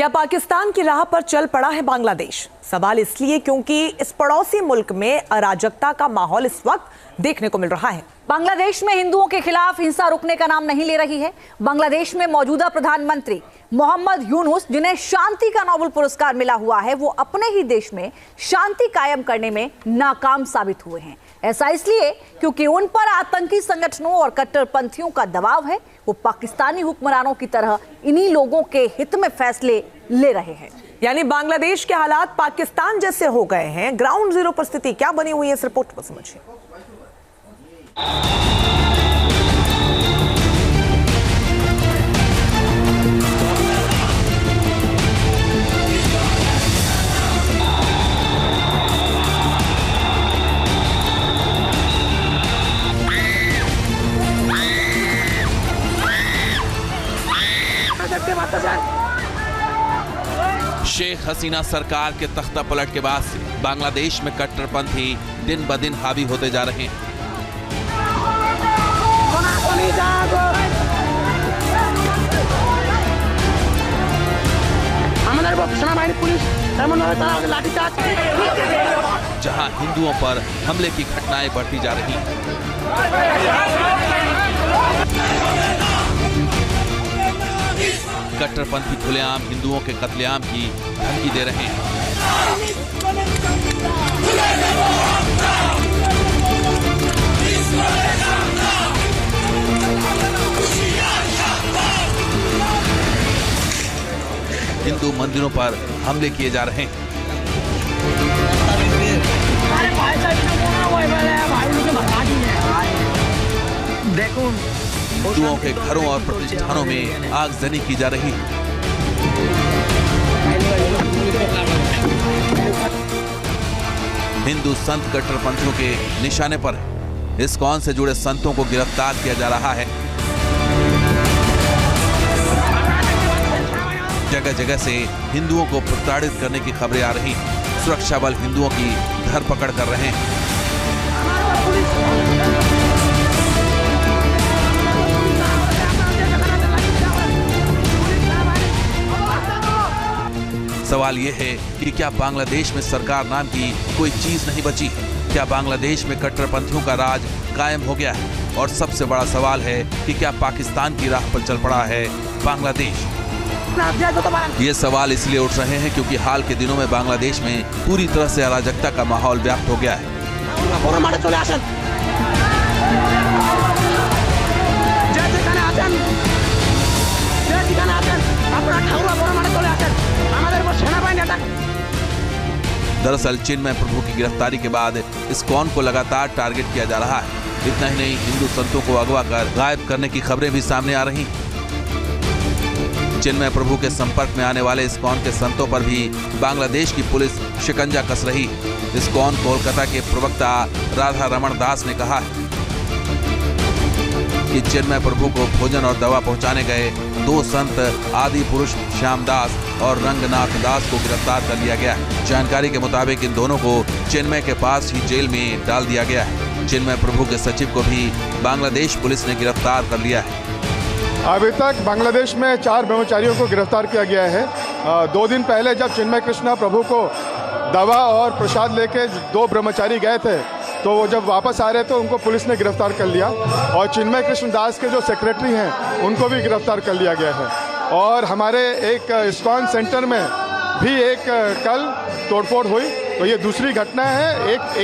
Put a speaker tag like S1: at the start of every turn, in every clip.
S1: क्या पाकिस्तान की राह पर चल पड़ा है बांग्लादेश? सवाल इसलिए क्योंकि इस पड़ोसी मुल्क में अराजकता का माहौल इस वक्त देखने को मिल रहा है।
S2: बांग्लादेश में हिंदुओं के खिलाफ हिंसा रुकने का नाम नहीं ले रही है। बांग्लादेश में मौजूदा प्रधानमंत्री मोहम्मद यूनुस, जिन्हें शांति का नोबेल पुरस्कार मिला हुआ है, वो अपने ही देश में शांति कायम करने में नाकाम साबित हुए हैं। ऐसा इसलिए क्योंकि उन पर आतंकी संगठनों और कट्टरपंथियों का दबाव है। वो पाकिस्तानी हुक्मरानों की तरह इन्हीं लोगों के हित में फैसले ले रहे हैं।
S1: यानी बांग्लादेश के हालात पाकिस्तान जैसे हो गए हैं। ग्राउंड जीरो पर स्थिति क्या बनी हुई है, इस रिपोर्ट को समझिए।
S3: शेख हसीना सरकार के तख्ता पलट के बाद से बांग्लादेश में कट्टरपंथी दिन ब दिन हावी होते जा रहे हैं। जहां हिंदुओं पर हमले की घटनाएं बढ़ती जा रही हैं। कट्टरपंथी खुलेआम हिंदुओं के कत्लेआम की धमकी दे रहे हैं। हिंदू मंदिरों पर हमले किए जा रहे हैं।
S4: देखो,
S3: हिंदुओं के घरों और प्रतिष्ठानों में आगजनी की जा रही है। हिंदू संत कट्टरपंथियों के निशाने पर है। इस्कॉन से जुड़े संतों को गिरफ्तार किया जा रहा है। जगह जगह से हिंदुओं को प्रताड़ित करने की खबरें आ रही हैं। सुरक्षा बल हिंदुओं की धरपकड़ कर रहे हैं। सवाल यह है कि क्या बांग्लादेश में सरकार नाम की कोई चीज नहीं बची? क्या बांग्लादेश में कट्टरपंथियों का राज कायम हो गया है? और सबसे बड़ा सवाल है कि क्या पाकिस्तान की राह पर चल पड़ा है बांग्लादेश? ये सवाल इसलिए उठ रहे हैं क्योंकि हाल के दिनों में बांग्लादेश में पूरी तरह से अराजकता का माहौल व्याप्त हो गया है। दरअसल चिन्मय प्रभु की गिरफ्तारी के बाद इस्कॉन को लगातार टारगेट किया जा रहा है। इतना ही नहीं, हिंदू संतों को अगवा कर गायब करने की खबरें भी सामने आ रही हैं। चिन्मय प्रभु के संपर्क में आने वाले इस्कॉन के संतों पर भी बांग्लादेश की पुलिस शिकंजा कस रही है। इस्कॉन कोलकाता के प्रवक्ता राधा रमन दास ने कहा है कि चिन्मय प्रभु को भोजन और दवा पहुंचाने गए 2 संत आदि पुरुष श्यामदास और रंगनाथ दास को गिरफ्तार कर लिया गया है। जानकारी के मुताबिक इन दोनों को चिन्मय के पास ही जेल में डाल दिया गया है। चिन्मय प्रभु के सचिव को भी बांग्लादेश पुलिस ने गिरफ्तार कर लिया है।
S5: अभी तक बांग्लादेश में 4 ब्रह्मचारियों को गिरफ्तार किया गया है। 2 दिन पहले जब चिन्मय कृष्णा प्रभु को दवा और प्रसाद लेके 2 ब्रह्मचारी गए थे, तो वो जब वापस आ रहे थे उनको पुलिस ने गिरफ्तार कर लिया। और चिन्मय कृष्ण दास के जो सेक्रेटरी हैं उनको भी गिरफ्तार कर लिया गया है। और हमारे एक इस्कॉन सेंटर में भी एक कल तोड़फोड़ हुई। तो ये दूसरी घटना है।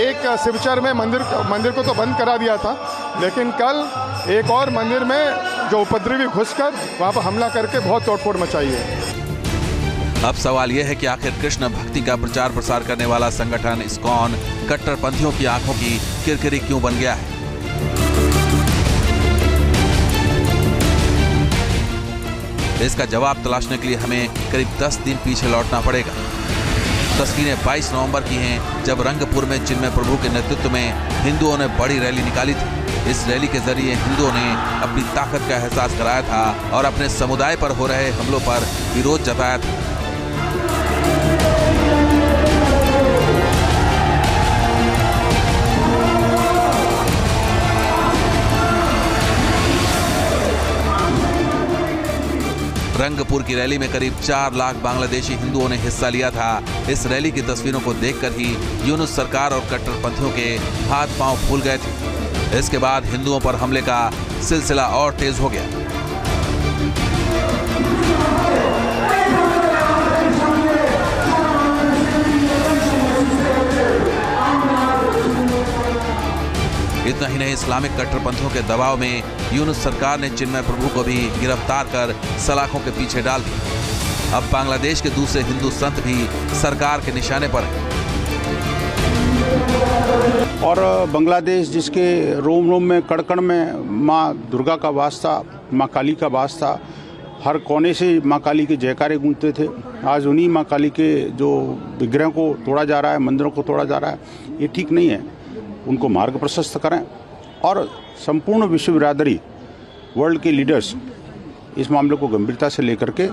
S5: एक शिवचर में मंदिर को तो बंद करा दिया था, लेकिन कल एक और मंदिर में जो उपद्रवी घुसकर वहाँ पर हमला करके बहुत तोड़फोड़ मचाई है।
S3: अब सवाल यह है कि आखिर कृष्ण भक्ति का प्रचार प्रसार करने वाला संगठन इस्कॉन कट्टरपंथियों की आंखों की किरकिरी क्यों बन गया है? इसका जवाब तलाशने के लिए हमें करीब 10 दिन पीछे लौटना पड़ेगा। तस्वीरें 22 नवंबर की हैं, जब रंगपुर में चिन्मय प्रभु के नेतृत्व में हिंदुओं ने बड़ी रैली निकाली थी। इस रैली के जरिए हिंदुओं ने अपनी ताकत का एहसास कराया था और अपने समुदाय पर हो रहे हमलों पर विरोध जताया था। रंगपुर की रैली में करीब 4 लाख बांग्लादेशी हिंदुओं ने हिस्सा लिया था। इस रैली की तस्वीरों को देखकर ही यूनुस सरकार और कट्टरपंथियों के हाथ पांव फूल गए थे। इसके बाद हिंदुओं पर हमले का सिलसिला और तेज हो गया। इतना ही नहीं, इस्लामिक कट्टरपंथियों के दबाव में यूनुस सरकार ने चिन्मय प्रभु को भी गिरफ्तार कर सलाखों के पीछे डाल दिया। अब बांग्लादेश के दूसरे हिंदू संत भी सरकार के निशाने पर हैं।
S4: और बांग्लादेश जिसके रोम रोम में कण में माँ दुर्गा का वास था, माँ काली का वास था, हर कोने से माँ काली के जयकारे गूंजते थे। आज उन्हीं माँ काली के जो विग्रह को तोड़ा जा रहा है, मंदिरों को तोड़ा जा रहा है, ये ठीक नहीं है। उनको मार्ग प्रशस्त करें और संपूर्ण विश्व बिरादरी, वर्ल्ड के लीडर्स इस मामले को गंभीरता से लेकर के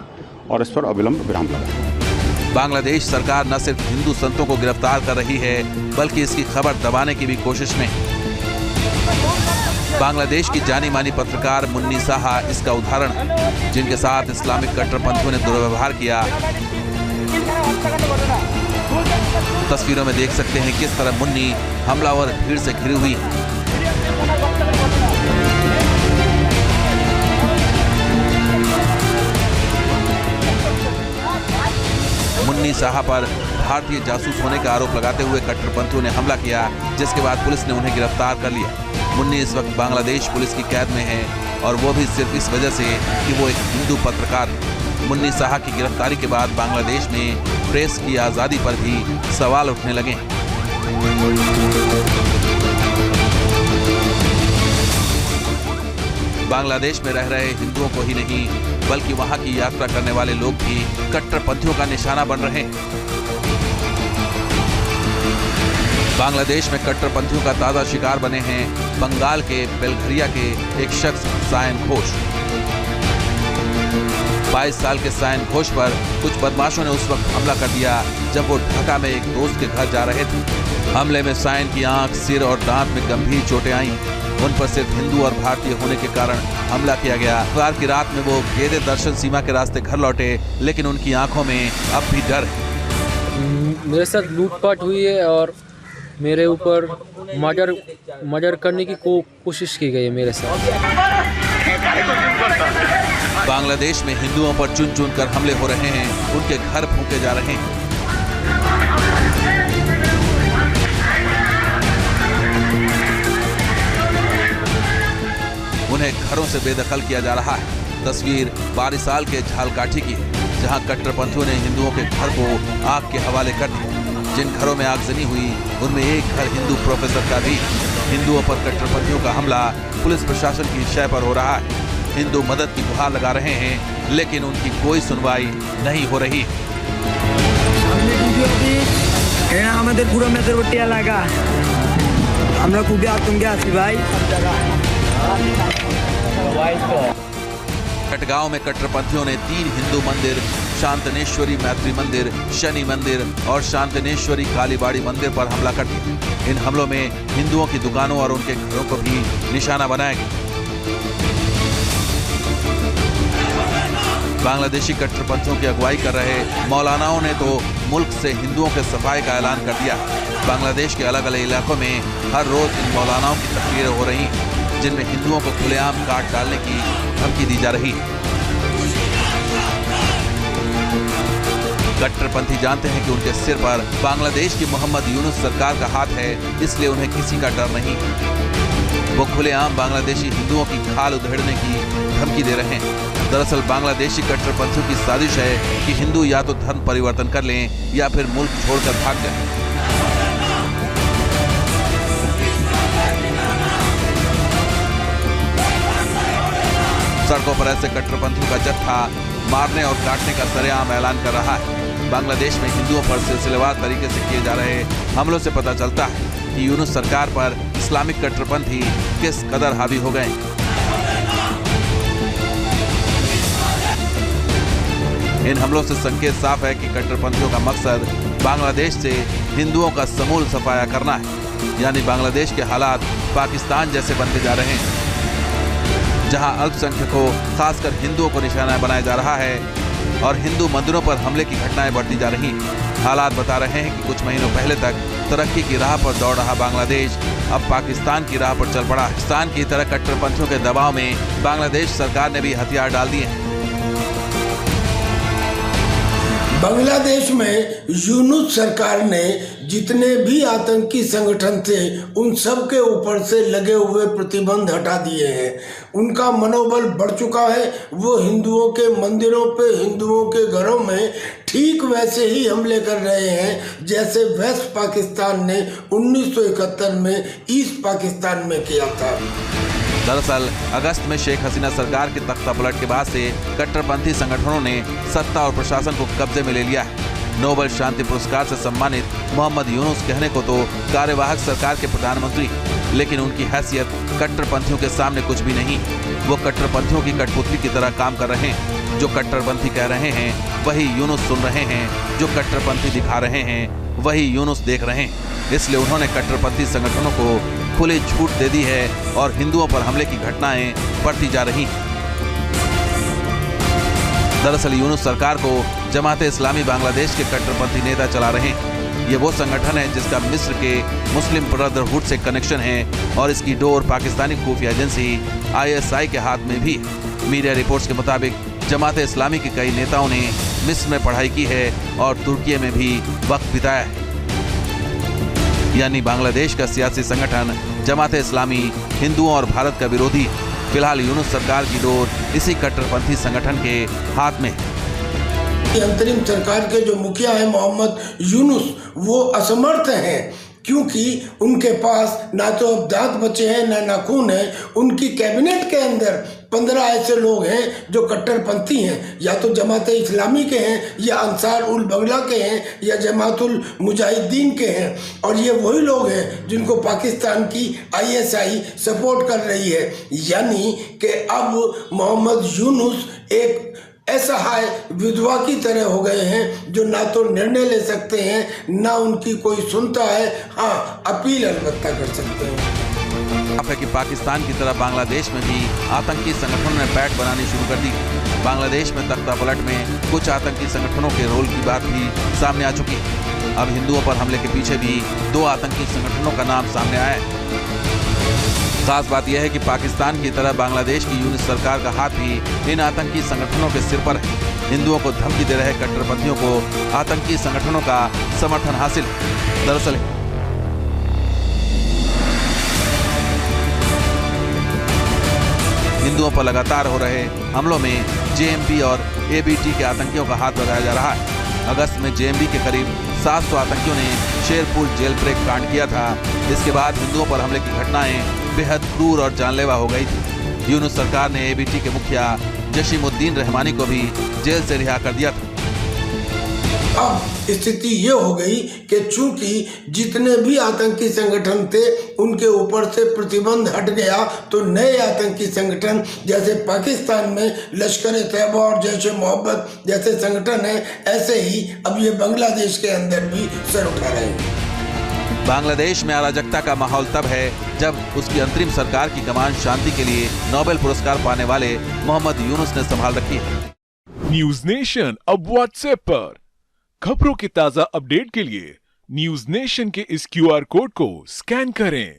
S4: और इस पर अविलंब विराम लगाएं।
S3: बांग्लादेश सरकार न सिर्फ हिंदू संतों को गिरफ्तार कर रही है, बल्कि इसकी खबर दबाने की भी कोशिश में। बांग्लादेश की जानी मानी पत्रकार मुन्नी साहा इसका उदाहरण है, जिनके साथ इस्लामिक कट्टरपंथियों ने दुर्व्यवहार किया। तस्वीरों में देख सकते हैं किस तरह मुन्नी हमलावर भीड़ से घिरी हुई है। मुन्नी साहा पर भारतीय जासूस होने का आरोप लगाते हुए कट्टरपंथियों ने हमला किया, जिसके बाद पुलिस ने उन्हें गिरफ्तार कर लिया। मुन्नी इस वक्त बांग्लादेश पुलिस की कैद में है, और वो भी सिर्फ इस वजह से कि वो एक हिंदू पत्रकार है। मुन्नी साहा की गिरफ्तारी के बाद बांग्लादेश में प्रेस की आज़ादी पर भी सवाल उठने लगे हैं। बांग्लादेश में रह रहे हिंदुओं को ही नहीं, बल्कि वहां की यात्रा करने वाले लोग भी कट्टरपंथियों का निशाना बन रहे हैं। बांग्लादेश में कट्टरपंथियों का ताजा शिकार बने हैं बंगाल के बेलघरिया के एक शख्स सायन घोष। 22 साल के सायन घोष पर कुछ बदमाशों ने उस वक्त हमला कर दिया जब वो ढाका में एक दोस्त के घर जा रहे थे। हमले में सायन की आंख, सिर और दांत में गंभीर चोटें आईं। उन पर सिर्फ हिंदू और भारतीय होने के कारण हमला किया गया। बुधवार की रात में वो गेदे दर्शन सीमा के रास्ते घर लौटे, लेकिन उनकी आंखों में अब भी डर है।
S6: मेरे साथ लूटपाट हुई है और मेरे ऊपर मर्डर करने की कोशिश की गई है मेरे साथ।
S3: बांग्लादेश में हिंदुओं पर चुन चुन कर हमले हो रहे हैं, उनके घर फूंके जा रहे हैं। उन्हें घरों से बेदखल किया जा रहा है। तस्वीर बारिसाल के झालकाठी की है, जहां कट्टरपंथियों ने हिंदुओं के घर को आग के हवाले कर दिया। जिन घरों में आगजनी हुई उनमें एक घर हिंदू प्रोफेसर का भी। हिंदुओं पर कट्टरपंथियों का हमला पुलिस प्रशासन की शय पर हो रहा है। हिंदू मदद की गुहार लगा रहे हैं, लेकिन उनकी कोई सुनवाई नहीं हो रही। कटगांव में कट्टरपंथियों ने 3 हिंदू मंदिर, शांतनेश्वरी मैत्री मंदिर, शनि मंदिर और शांतनेश्वरी कालीबाड़ी मंदिर पर हमला कर दिया। इन हमलों में हिंदुओं की दुकानों और उनके घरों को भी निशाना बनाया गया। बांग्लादेशी कट्टरपंथियों की अगुवाई कर रहे मौलानाओं ने तो मुल्क से हिंदुओं के सफाई का ऐलान कर दिया। बांग्लादेश के अलग अलग इलाकों में हर रोज इन मौलानाओं की तस्वीरें हो रही हैं, जिनमें हिंदुओं को खुलेआम काट डालने की धमकी दी जा रही है। कट्टरपंथी जानते हैं कि उनके सिर पर बांग्लादेश की मोहम्मद यूनुस सरकार का हाथ है, इसलिए उन्हें किसी का डर नहीं। वो खुलेआम बांग्लादेशी हिंदुओं की खाल उधेड़ने की धमकी दे रहे हैं। दरअसल बांग्लादेशी कट्टरपंथियों की साजिश है कि हिंदू या तो धर्म परिवर्तन कर लें या फिर मुल्क छोड़कर भाग जाएं। सड़कों पर ऐसे कट्टरपंथियों का जत्था मारने और काटने का सरेआम ऐलान कर रहा है। बांग्लादेश में हिंदुओं पर सिलसिलेवार तरीके से किए जा रहे हमलों से पता चलता है कि यूनुस सरकार पर इस्लामिक कट्टरपंथी किस कदर हावी हो गए। इन हमलों से संकेत साफ है कि कट्टरपंथियों का मकसद बांग्लादेश से हिंदुओं का समूल सफाया करना है, यानी बांग्लादेश के हालात पाकिस्तान जैसे बनते जा रहे हैं। जहां अल्पसंख्यकों खासकर हिंदुओं को निशाना बनाया जा रहा है और हिंदू मंदिरों पर हमले की घटनाएं बढ़ती जा रही। हालात बता रहे हैं कि कुछ महीनों पहले तक तरक्की की राह पर दौड़ रहा बांग्लादेश अब पाकिस्तान की राह पर चल पड़ा। पाकिस्तान की तरह कट्टरपंथियों के दबाव में बांग्लादेश सरकार ने भी हथियार डाल दिए हैं।
S7: बांग्लादेश में यूनुस सरकार ने जितने भी आतंकी संगठन थे उन सब के ऊपर से लगे हुए प्रतिबंध हटा दिए हैं। उनका मनोबल बढ़ चुका है। वो हिंदुओं के मंदिरों पे, हिंदुओं के घरों में ठीक वैसे ही हमले कर रहे हैं जैसे वेस्ट पाकिस्तान ने 1971 में ईस्ट पाकिस्तान में किया था।
S3: दरअसल अगस्त में शेख हसीना सरकार के तख्ता पलट के बाद से कट्टरपंथी संगठनों ने सत्ता और प्रशासन को कब्जे में ले लिया है। नोबेल शांति पुरस्कार से सम्मानित मोहम्मद यूनुस कहने को तो कार्यवाहक सरकार के प्रधानमंत्री, लेकिन उनकी हैसियत कट्टरपंथियों के सामने कुछ भी नहीं। वो कट्टरपंथियों की कठपुतली की तरह काम कर रहे हैं। जो कट्टरपंथी कह रहे हैं वही यूनुस सुन रहे हैं, जो कट्टरपंथी दिखा रहे हैं वही यूनुस देख रहे हैं। इसलिए उन्होंने कट्टरपंथी संगठनों को खुली छूट दे दी है और हिंदुओं पर हमले की घटनाएं बढ़ती जा रही। दरअसल यूनुस सरकार को जमात इस्लामी बांग्लादेश के कट्टरपंथी नेता चला रहे हैं। ये वो संगठन है जिसका मिस्र के मुस्लिम ब्रदरहुड से कनेक्शन है और इसकी डोर पाकिस्तानी खुफिया एजेंसी ISI के हाथ में भी। मीडिया रिपोर्ट्स के मुताबिक जमात इस्लामी के कई नेताओं ने मिस्र में पढ़ाई की है और तुर्की में भी वक्त बिताया है। यानी बांग्लादेश का सियासी संगठन जमात इस्लामी हिंदुओं और भारत का विरोधी। फिलहाल यूनुस सरकार की डोर इसी कट्टरपंथी संगठन के हाथ में है।
S7: अंतरिम सरकार के जो मुखिया है मोहम्मद यूनुस, वो असमर्थ हैं क्योंकि उनके पास ना तो अब दांत बचे हैं ना नाखून है। उनकी कैबिनेट के अंदर 15 ऐसे लोग हैं जो कट्टरपंथी हैं, या तो जमात इस्लामी के हैं या अंसार उल बगला के हैं या जमातुल मुजाहिदीन के हैं। और ये वही लोग हैं जिनको पाकिस्तान की ISI सपोर्ट कर रही है। यानी कि अब मोहम्मद यूनुस एक असहाय विधवा की तरह हो गए हैं जो ना तो निर्णय ले सकते हैं ना उनकी कोई सुनता है। हाँ, अपील अलबत्ता कर सकते हैं।
S3: है कि पाकिस्तान की तरह बांग्लादेश में भी आतंकी संगठनों ने पैठ बनानी शुरू कर दी। बांग्लादेश में तख्ता पलट में कुछ आतंकी संगठनों के रोल की बात भी सामने आ चुकी है। अब हिंदुओं पर हमले के पीछे भी 2 आतंकी संगठनों का नाम सामने आया है। खास बात यह है कि पाकिस्तान की तरह बांग्लादेश की यूनुस सरकार का हाथ भी इन आतंकी संगठनों के सिर पर है। हिंदुओं को धमकी दे रहे कट्टरपंथियों को आतंकी संगठनों का समर्थन हासिल। दरअसल हिंदुओं पर लगातार हो रहे हमलों में JMB और ABT के आतंकियों का हाथ बताया जा रहा है। अगस्त में JMB के करीब 700 आतंकियों ने शेरपुर जेल ब्रेक कांड किया था। इसके बाद हिंदुओं पर हमले की घटनाएं बेहद क्रूर और जानलेवा हो गई थी। यूनुस सरकार ने ABT के मुखिया जशीमुद्दीन रहमानी को भी जेल से रिहा कर दिया था।
S7: अब स्थिति ये हो गई कि चूंकि जितने भी आतंकी संगठन थे उनके ऊपर से प्रतिबंध हट गया, तो नए आतंकी संगठन जैसे पाकिस्तान में लश्कर तैयबा और जैश मोहब्बत जैसे संगठन है, ऐसे ही अब ये बांग्लादेश के अंदर भी सर उठा रहे हैं।
S3: बांग्लादेश में अराजकता का माहौल तब है जब उसकी अंतरिम सरकार की कमान शांति के लिए नोबेल पुरस्कार पाने वाले मोहम्मद यूनुस ने संभाल रखी है।
S8: न्यूज नेशन अब व्हाट्सएप पर खबरों के ताजा अपडेट के लिए न्यूज नेशन के इस QR कोड को स्कैन करें।